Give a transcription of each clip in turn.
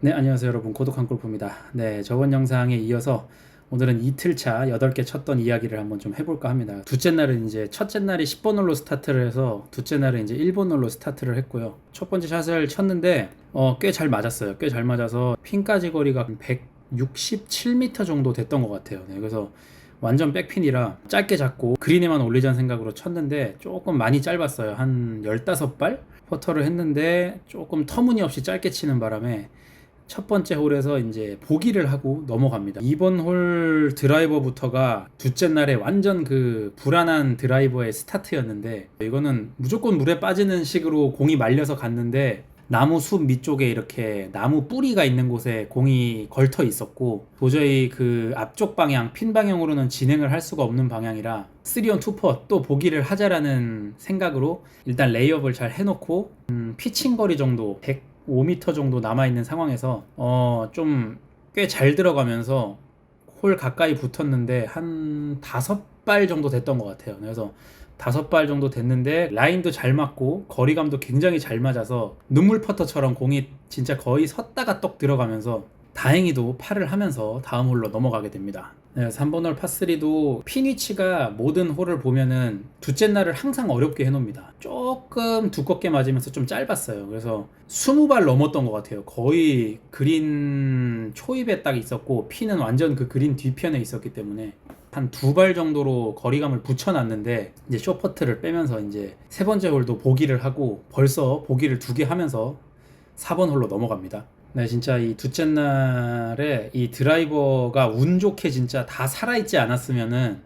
네, 안녕하세요 여러분. 고독한 골프입니다. 네, 저번 영상에 이어서 오늘은 이틀차 8개 쳤던 이야기를 한번 좀 해볼까 합니다. 둘째 날은 이제 첫째 날이 10번 홀로 스타트를 해서 둘째 날은 이제 1번 홀로 스타트를 했고요. 첫 번째 샷을 쳤는데 꽤 잘 맞았어요. 꽤 잘 맞아서 핀까지 거리가 167m 정도 됐던 것 같아요. 네, 그래서 완전 백핀이라 짧게 잡고 그린에만 올리자는 생각으로 쳤는데 조금 많이 짧았어요. 한 15발 퍼터를 했는데 조금 터무니없이 짧게 치는 바람에 첫 번째 홀에서 이제 보기를 하고 넘어갑니다. 이번 홀 드라이버부터가 둘째 날에 완전 그 불안한 드라이버의 스타트였는데, 이거는 무조건 물에 빠지는 식으로 공이 말려서 갔는데 나무 숲 밑쪽에 이렇게 나무 뿌리가 있는 곳에 공이 걸터 있었고, 도저히 그 앞쪽 방향 핀 방향으로는 진행을 할 수가 없는 방향이라 3온 2퍼 또 보기를 하자라는 생각으로 일단 레이업을 잘 해놓고 피칭 거리 정도 5m 정도 남아있는 상황에서 좀 꽤 잘 들어가면서 홀 가까이 붙었는데 한 5발 정도 됐던 것 같아요. 그래서 5발 정도 됐는데 라인도 잘 맞고 거리감도 굉장히 잘 맞아서 눈물 퍼터처럼 공이 진짜 거의 섰다가 떡 들어가면서 다행히도 파를 하면서 다음 홀로 넘어가게 됩니다. 네, 3번 홀 파3도 핀 위치가 모든 홀을 보면은 둘째 날을 항상 어렵게 해놓습니다. 조금 두껍게 맞으면서 좀 짧았어요. 그래서 20발 넘었던 것 같아요. 거의 그린 초입에 딱 있었고 핀은 완전 그 그린 뒤편에 있었기 때문에 한 2발 정도로 거리감을 붙여놨는데 이제 쇼퍼트를 빼면서 이제 세 번째 홀도 보기를 하고 벌써 보기를 2개 하면서 4번 홀로 넘어갑니다. 네, 진짜 이 둘째 날에 이 드라이버가 운 좋게 진짜 다 살아있지 않았으면은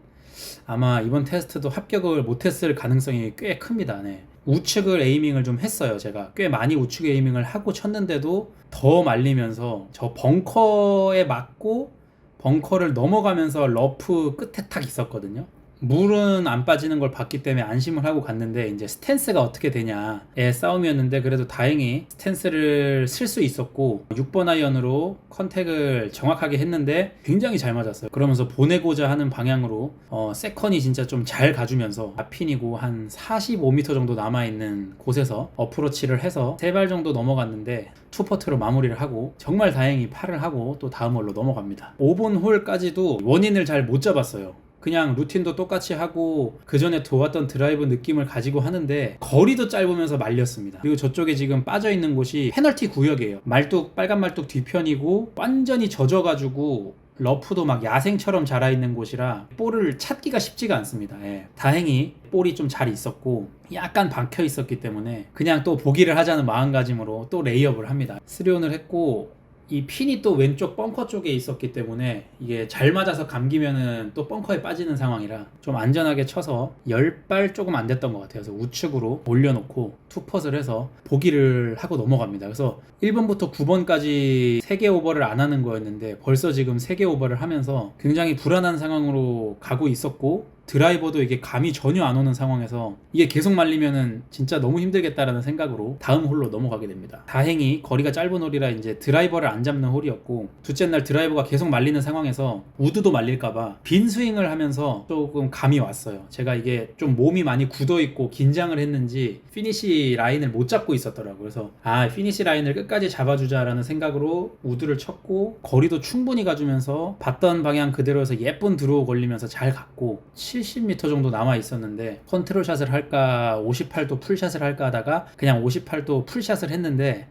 아마 이번 테스트도 합격을 못했을 가능성이 꽤 큽니다. 네. 우측을 에이밍을 좀 했어요. 제가 꽤 많이 우측 에이밍을 하고 쳤는데도 더 말리면서 저 벙커에 맞고 벙커를 넘어가면서 러프 끝에 탁 있었거든요. 물은 안 빠지는 걸 봤기 때문에 안심을 하고 갔는데 이제 스탠스가 어떻게 되냐의 싸움이었는데, 그래도 다행히 스탠스를 쓸 수 있었고 6번 아이언으로 컨택을 정확하게 했는데 굉장히 잘 맞았어요. 그러면서 보내고자 하는 방향으로 세컨이 진짜 좀 잘 가주면서 앞핀이고 한 45m 정도 남아있는 곳에서 어프로치를 해서 3발 정도 넘어갔는데 투퍼트로 마무리를 하고 정말 다행히 파를 하고 또 다음 홀로 넘어갑니다. 5번 홀까지도 원인을 잘 못 잡았어요. 그냥 루틴도 똑같이 하고 그 전에 도왔던 드라이브 느낌을 가지고 하는데 거리도 짧으면서 말렸습니다. 그리고 저쪽에 지금 빠져있는 곳이 페널티 구역이에요. 말뚝, 빨간 말뚝 뒤편이고 완전히 젖어가지고 러프도 막 야생처럼 자라있는 곳이라 볼을 찾기가 쉽지가 않습니다. 예. 다행히 볼이 좀 잘 있었고 약간 박혀 있었기 때문에 그냥 또 보기를 하자는 마음가짐으로 또 레이업을 합니다. 3온을 했고 이 핀이 또 왼쪽 벙커 쪽에 있었기 때문에 이게 잘 맞아서 감기면은 또 벙커에 빠지는 상황이라 좀 안전하게 쳐서 10발 조금 안 됐던 것 같아요. 그래서 우측으로 올려놓고 투퍼를 해서 보기를 하고 넘어갑니다. 그래서 1번부터 9번까지 3개 오버를 안 하는 거였는데 벌써 지금 3개 오버를 하면서 굉장히 불안한 상황으로 가고 있었고, 드라이버도 이게 감이 전혀 안 오는 상황에서 이게 계속 말리면은 진짜 너무 힘들겠다라는 생각으로 다음 홀로 넘어가게 됩니다. 다행히 거리가 짧은 홀이라 이제 드라이버를 안 잡는 홀이었고, 둘째 날 드라이버가 계속 말리는 상황에서 우드도 말릴까봐 빈 스윙을 하면서 조금 감이 왔어요. 제가 이게 좀 몸이 많이 굳어 있고 긴장을 했는지 피니시 라인을 못 잡고 있었더라고요. 그래서 피니시 라인을 끝까지 잡아주자라는 생각으로 우드를 쳤고 거리도 충분히 가주면서 봤던 방향 그대로에서 예쁜 드로우 걸리면서 잘 갔고 70m 정도 남아 있었는데 컨트롤샷을 할까 58도 풀샷을 할까 하다가 그냥 58도 풀샷을 했는데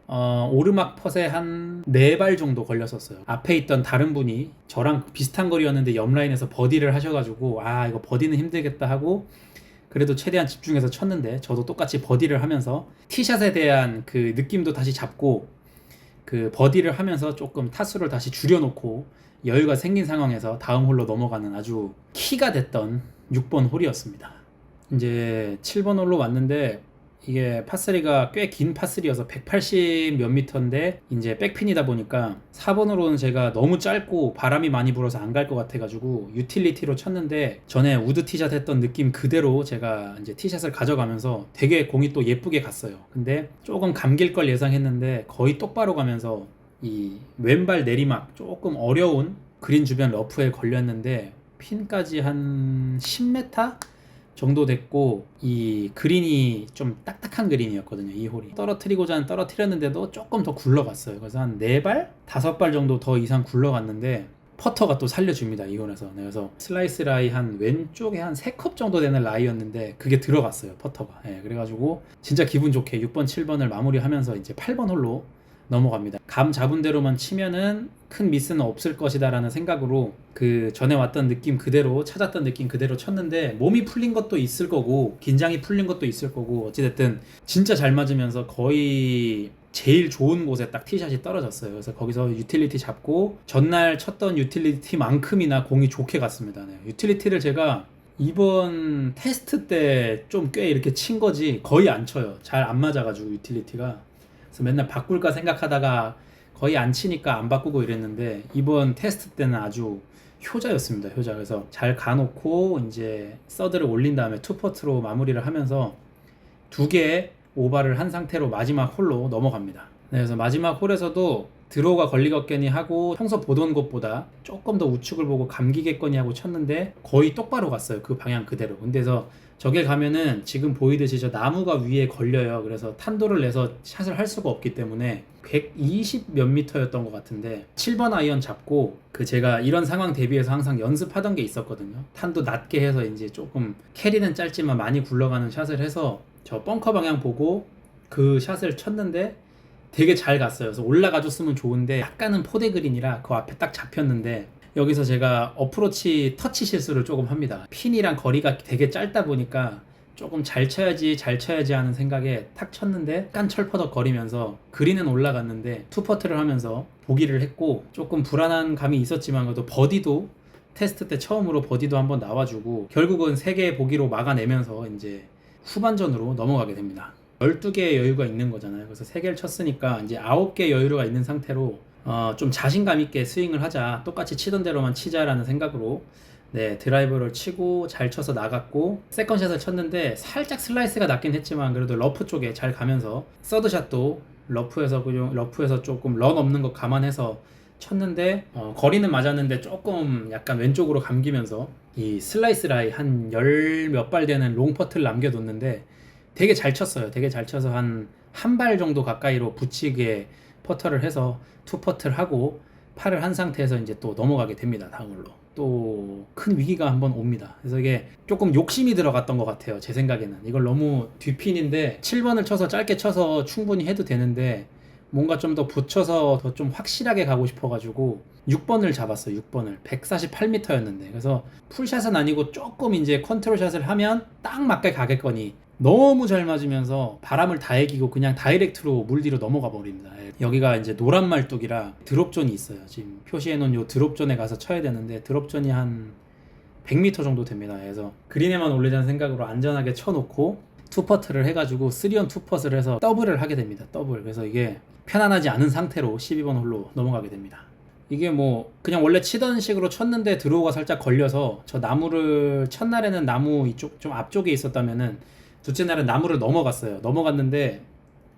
오르막 펫에 한 4발 정도 걸렸었어요. 앞에 있던 다른 분이 저랑 비슷한 거리였는데 옆라인에서 버디를 하셔가지고 이거 버디는 힘들겠다 하고 그래도 최대한 집중해서 쳤는데 저도 똑같이 버디를 하면서 티샷에 대한 그 느낌도 다시 잡고 그 버디를 하면서 조금 타수를 다시 줄여놓고 여유가 생긴 상황에서 다음 홀로 넘어가는 아주 키가 됐던 6번 홀이었습니다. 이제 7번 홀로 왔는데 이게 파3가 꽤 긴 파3여서 180 몇 미터인데 이제 백핀이다 보니까 4번으로는 제가 너무 짧고 바람이 많이 불어서 안 갈 것 같아가지고 유틸리티로 쳤는데 전에 우드 티샷 했던 느낌 그대로 제가 이제 티샷을 가져가면서 되게 공이 또 예쁘게 갔어요. 근데 조금 감길 걸 예상했는데 거의 똑바로 가면서 이 왼발 내리막 조금 어려운 그린 주변 러프에 걸렸는데 핀까지 한 10m? 정도 됐고 이 그린이 좀 딱딱한 그린이었거든요. 이 홀이 떨어뜨리고자 떨어뜨렸는데도 조금 더 굴러갔어요. 그래서 한 4발? 5발 정도 더 이상 굴러갔는데 퍼터가 또 살려줍니다. 이 홀에서. 네, 그래서 슬라이스 라이 한 왼쪽에 한 3컵 정도 되는 라이였는데 그게 들어갔어요. 퍼터가. 네, 그래가지고 진짜 기분 좋게 6번 7번을 마무리하면서 이제 8번 홀로 넘어갑니다. 감 잡은 대로만 치면은 큰 미스는 없을 것이다 라는 생각으로 그 전에 왔던 느낌 그대로, 찾았던 느낌 그대로 쳤는데 몸이 풀린 것도 있을 거고 긴장이 풀린 것도 있을 거고 어찌됐든 진짜 잘 맞으면서 거의 제일 좋은 곳에 딱 티샷이 떨어졌어요. 그래서 거기서 유틸리티 잡고 전날 쳤던 유틸리티만큼이나 공이 좋게 갔습니다. 네. 유틸리티를 제가 이번 테스트 때 좀 꽤 이렇게 친 거지 거의 안 쳐요. 잘 안 맞아가지고 유틸리티가. 그래서 맨날 바꿀까 생각하다가 거의 안 치니까 안 바꾸고 이랬는데 이번 테스트 때는 아주 효자였습니다. 효자. 그래서 잘 가놓고 이제 서드를 올린 다음에 투퍼트로 마무리를 하면서 2개의 오바를 한 상태로 마지막 홀로 넘어갑니다. 네, 그래서 마지막 홀에서도 드로우가 걸리겠거니 하고 평소 보던 것보다 조금 더 우측을 보고 감기겠거니 하고 쳤는데 거의 똑바로 갔어요. 그 방향 그대로. 근데서 저게 가면은 지금 보이듯이 저 나무가 위에 걸려요. 그래서 탄도를 내서 샷을 할 수가 없기 때문에 120 몇 미터였던 것 같은데 7번 아이언 잡고 그 제가 이런 상황 대비해서 항상 연습하던 게 있었거든요. 탄도 낮게 해서 이제 조금 캐리는 짧지만 많이 굴러가는 샷을 해서 저 벙커 방향 보고 그 샷을 쳤는데 되게 잘 갔어요. 그래서 올라가줬으면 좋은데 약간은 포대 그린이라 그 앞에 딱 잡혔는데 여기서 제가 어프로치 터치 실수를 조금 합니다. 핀이랑 거리가 되게 짧다 보니까 조금 잘 쳐야지 하는 생각에 탁 쳤는데 약간 철퍼덕 거리면서 그린은 올라갔는데 투퍼트를 하면서 보기를 했고 조금 불안한 감이 있었지만 그래도 버디도 테스트 때 처음으로 버디도 한번 나와주고 결국은 3개의 보기로 막아내면서 이제 후반전으로 넘어가게 됩니다. 12개의 여유가 있는 거잖아요. 그래서 3개를 쳤으니까 이제 9개의 여유가 있는 상태로 좀 자신감 있게 스윙을 하자, 똑같이 치던 대로만 치자라는 생각으로 네, 드라이버를 치고 잘 쳐서 나갔고 세컨샷을 쳤는데 살짝 슬라이스가 낮긴 했지만 그래도 러프 쪽에 잘 가면서 서드샷도 러프에서 조금 런 없는 거 감안해서 쳤는데 거리는 맞았는데 조금 약간 왼쪽으로 감기면서 이 슬라이스 라이 한 10 몇 발 되는 롱퍼트를 남겨뒀는데 되게 잘 쳤어요. 되게 잘 쳐서 한 발 정도 가까이로 붙이게 퍼터를 해서 투퍼트를 하고 팔을 한 상태에서 이제 또 넘어가게 됩니다. 다음으로 또 큰 위기가 한번 옵니다. 그래서 이게 조금 욕심이 들어갔던 것 같아요. 제 생각에는 이걸 너무 뒷핀인데 7번을 쳐서 짧게 쳐서 충분히 해도 되는데 뭔가 좀 더 붙여서 더 좀 확실하게 가고 싶어가지고 6번을 잡았어요. 6번을 148m였는데 그래서 풀샷은 아니고 조금 이제 컨트롤샷을 하면 딱 맞게 가겠거니 너무 잘 맞으면서 바람을 다 이기고 그냥 다이렉트로 물 뒤로 넘어가 버립니다. 여기가 이제 노란 말뚝이라 드롭존이 있어요. 지금 표시해놓은 요 드롭존에 가서 쳐야 되는데 드롭존이 한 100m 정도 됩니다. 그래서 그린에만 올리자는 생각으로 안전하게 쳐놓고 투퍼트를 해가지고 3온 투퍼트를 해서 더블을 하게 됩니다. 더블. 그래서 이게 편안하지 않은 상태로 12번 홀로 넘어가게 됩니다. 이게 뭐 그냥 원래 치던 식으로 쳤는데 드로우가 살짝 걸려서 저 나무를 첫날에는 나무 이쪽 좀 앞쪽에 있었다면은 둘째 날은 나무를 넘어갔는데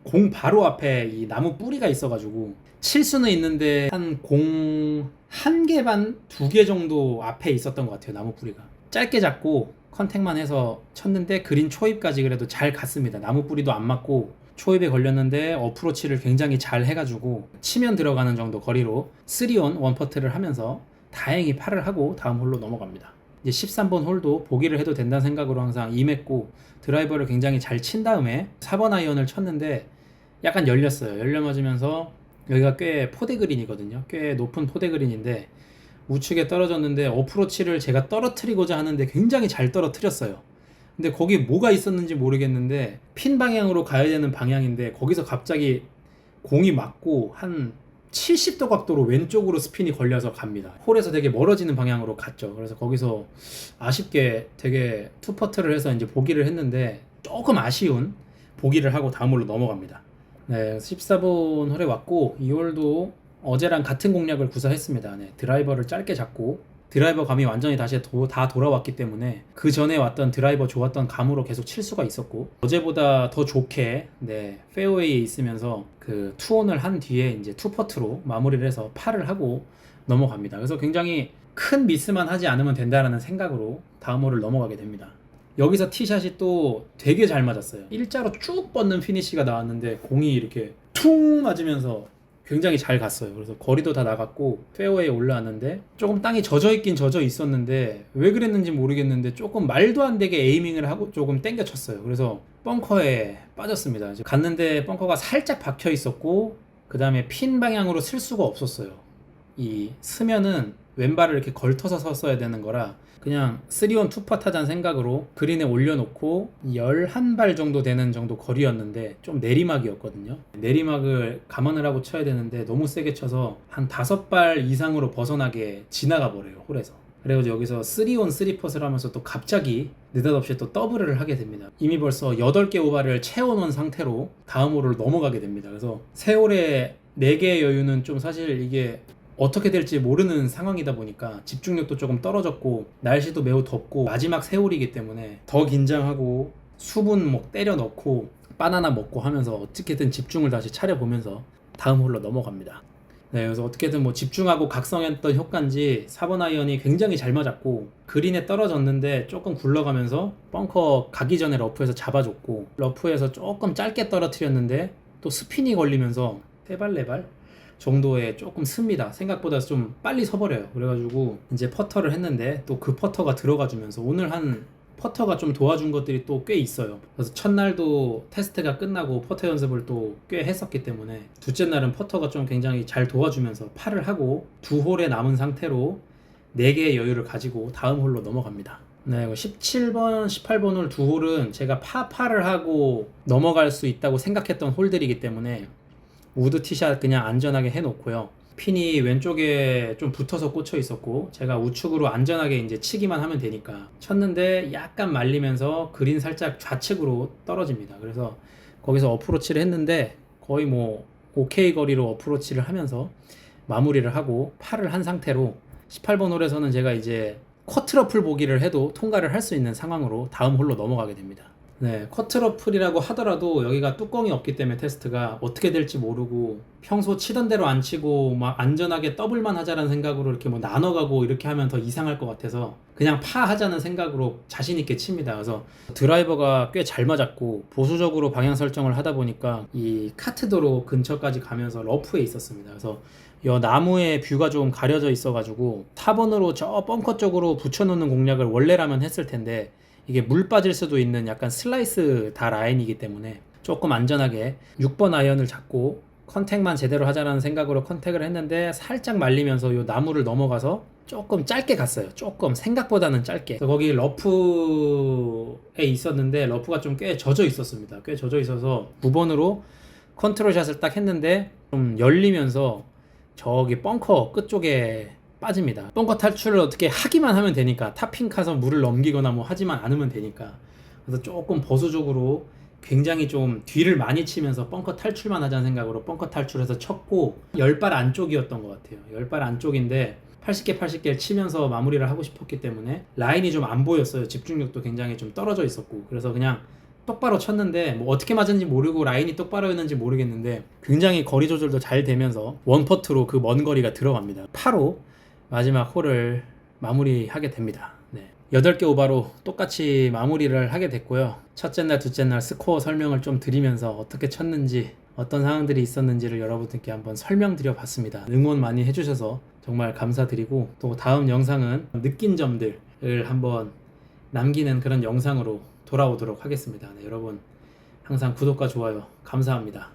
공 바로 앞에 이 나무 뿌리가 있어가지고 칠 수는 있는데 한 공 1개 반, 2개 정도 앞에 있었던 것 같아요. 나무 뿌리가 짧게 잡고 컨택만 해서 쳤는데 그린 초입까지 그래도 잘 갔습니다. 나무 뿌리도 안 맞고 초입에 걸렸는데 어프로치를 굉장히 잘 해가지고 치면 들어가는 정도 거리로 3온 원퍼트를 하면서 다행히 팔을 하고 다음 홀로 넘어갑니다. 이제 13번 홀도 보기를 해도 된다는 생각으로 항상 임했고 드라이버를 굉장히 잘 친 다음에 4번 아이언을 쳤는데 약간 열렸어요. 열려 맞으면서 여기가 꽤 포대 그린이거든요. 꽤 높은 포대 그린인데 우측에 떨어졌는데 어프로치를 제가 떨어뜨리고자 하는데 굉장히 잘 떨어뜨렸어요. 근데 거기 뭐가 있었는지 모르겠는데 핀 방향으로 가야 되는 방향인데 거기서 갑자기 공이 맞고 한 70도 각도로 왼쪽으로 스핀이 걸려서 갑니다. 홀에서 되게 멀어지는 방향으로 갔죠. 그래서 거기서 아쉽게 되게 투퍼트를 해서 이제 보기를 했는데 조금 아쉬운 보기를 하고 다음 홀로 넘어갑니다. 네, 14번 홀에 왔고 이 홀도 어제랑 같은 공략을 구사했습니다. 네, 드라이버를 짧게 잡고 드라이버 감이 완전히 다시 다 돌아왔기 때문에 그 전에 왔던 드라이버 좋았던 감으로 계속 칠 수가 있었고 어제보다 더 좋게 네, 페어웨이에 있으면서 그 투온을 한 뒤에 이제 투퍼트로 마무리를 해서 팔을 하고 넘어갑니다. 그래서 굉장히 큰 미스만 하지 않으면 된다라는 생각으로 다음 홀을 넘어가게 됩니다. 여기서 티샷이 또 되게 잘 맞았어요. 일자로 쭉 뻗는 피니시가 나왔는데 공이 이렇게 퉁 맞으면서 굉장히 잘 갔어요. 그래서 거리도 다 나갔고 페어웨이에 올라왔는데 조금 땅이 젖어 있긴 젖어 있었는데 왜 그랬는지 모르겠는데 조금 말도 안 되게 에이밍을 하고 조금 땡겨 쳤어요. 그래서 벙커에 빠졌습니다. 갔는데 벙커가 살짝 박혀 있었고 그 다음에 핀 방향으로 쓸 수가 없었어요. 이 스면은 왼발을 이렇게 걸터서 섰어야 되는 거라 그냥 3온 투파 타자는 생각으로 그린에 올려놓고 11발 정도 되는 정도 거리였는데 좀 내리막이었거든요. 내리막을 감안을 하고 쳐야 되는데 너무 세게 쳐서 한 5발 이상으로 벗어나게 지나가 버려요, 홀에서. 그래가지고 여기서 3온 3펫을 하면서 또 갑자기 느닷없이 또 더블을 하게 됩니다. 이미 벌써 8개 오바를 채워놓은 상태로 다음 홀을 넘어가게 됩니다. 그래서 세 홀에 4개의 여유는 좀 사실 이게 어떻게 될지 모르는 상황이다 보니까 집중력도 조금 떨어졌고 날씨도 매우 덥고 마지막 세월이기 때문에 더 긴장하고 수분 뭐 때려 넣고 바나나 먹고 하면서 어떻게든 집중을 다시 차려보면서 다음 홀로 넘어갑니다. 네, 그래서 어떻게든 뭐 집중하고 각성했던 효과인지 4번 아이언이 굉장히 잘 맞았고 그린에 떨어졌는데 조금 굴러가면서 벙커 가기 전에 러프에서 잡아줬고 러프에서 조금 짧게 떨어뜨렸는데 또 스핀이 걸리면서 3발 4발 정도에 조금 씁니다. 생각보다 좀 빨리 서버려요. 그래가지고 이제 퍼터를 했는데 또 그 퍼터가 들어가주면서 오늘 한 퍼터가 좀 도와준 것들이 또 꽤 있어요. 그래서 첫날도 테스트가 끝나고 퍼터 연습을 또 꽤 했었기 때문에 둘째 날은 퍼터가 좀 굉장히 잘 도와주면서 파를 하고 2홀에 남은 상태로 4개의 여유를 가지고 다음 홀로 넘어갑니다. 네, 17번, 18번 홀 2홀은 제가 파를 하고 넘어갈 수 있다고 생각했던 홀들이기 때문에 우드 티샷 그냥 안전하게 해놓고요. 핀이 왼쪽에 좀 붙어서 꽂혀 있었고 제가 우측으로 안전하게 이제 치기만 하면 되니까 쳤는데 약간 말리면서 그린 살짝 좌측으로 떨어집니다. 그래서 거기서 어프로치를 했는데 거의 뭐 오케이 거리로 어프로치를 하면서 마무리를 하고 파를 한 상태로 18번 홀에서는 제가 이제 쿼트러플 보기를 해도 통과를 할 수 있는 상황으로 다음 홀로 넘어가게 됩니다. 네, 쿼트러플이라고 하더라도 여기가 뚜껑이 없기 때문에 테스트가 어떻게 될지 모르고 평소 치던 대로 안 치고 막 안전하게 더블만 하자라는 생각으로 이렇게 뭐 나눠가고 이렇게 하면 더 이상할 것 같아서 그냥 파 하자는 생각으로 자신 있게 칩니다. 그래서 드라이버가 꽤 잘 맞았고 보수적으로 방향 설정을 하다 보니까 이 카트도로 근처까지 가면서 러프에 있었습니다. 그래서 이 나무에 뷰가 좀 가려져 있어가지고 4번으로 저 벙커 쪽으로 붙여놓는 공략을 원래라면 했을 텐데 이게 물 빠질 수도 있는 약간 슬라이스 다 라인이기 때문에 조금 안전하게 6번 아이언을 잡고 컨택만 제대로 하자라는 생각으로 컨택을 했는데 살짝 말리면서 이 나무를 넘어가서 조금 짧게 갔어요. 조금 생각보다는 짧게. 그래서 거기 러프에 있었는데 러프가 좀 꽤 젖어 있었습니다. 꽤 젖어 있어서 9번으로 컨트롤샷을 딱 했는데 좀 열리면서 저기 벙커 끝쪽에 빠집니다. 벙커 탈출을 어떻게 하기만 하면 되니까 탑핑 가서 물을 넘기거나 뭐 하지만 않으면 되니까 그래서 조금 보수적으로 굉장히 좀 뒤를 많이 치면서 벙커 탈출만 하자는 생각으로 벙커 탈출해서 쳤고 10발 안쪽이었던 것 같아요. 10발 안쪽인데 80개 80개를 치면서 마무리를 하고 싶었기 때문에 라인이 좀 안 보였어요. 집중력도 굉장히 좀 떨어져 있었고 그래서 그냥 똑바로 쳤는데 뭐 어떻게 맞은지 모르고 라인이 똑바로였는지 모르겠는데 굉장히 거리 조절도 잘 되면서 원퍼트로 그 먼 거리가 들어갑니다. 8호 마지막 홀을 마무리하게 됩니다. 네. 8개 오바로 똑같이 마무리를 하게 됐고요. 첫째 날, 둘째 날 스코어 설명을 좀 드리면서 어떻게 쳤는지 어떤 상황들이 있었는지를 여러분들께 한번 설명드려 봤습니다. 응원 많이 해주셔서 정말 감사드리고 또 다음 영상은 느낀 점들을 한번 남기는 그런 영상으로 돌아오도록 하겠습니다. 네, 여러분 항상 구독과 좋아요 감사합니다.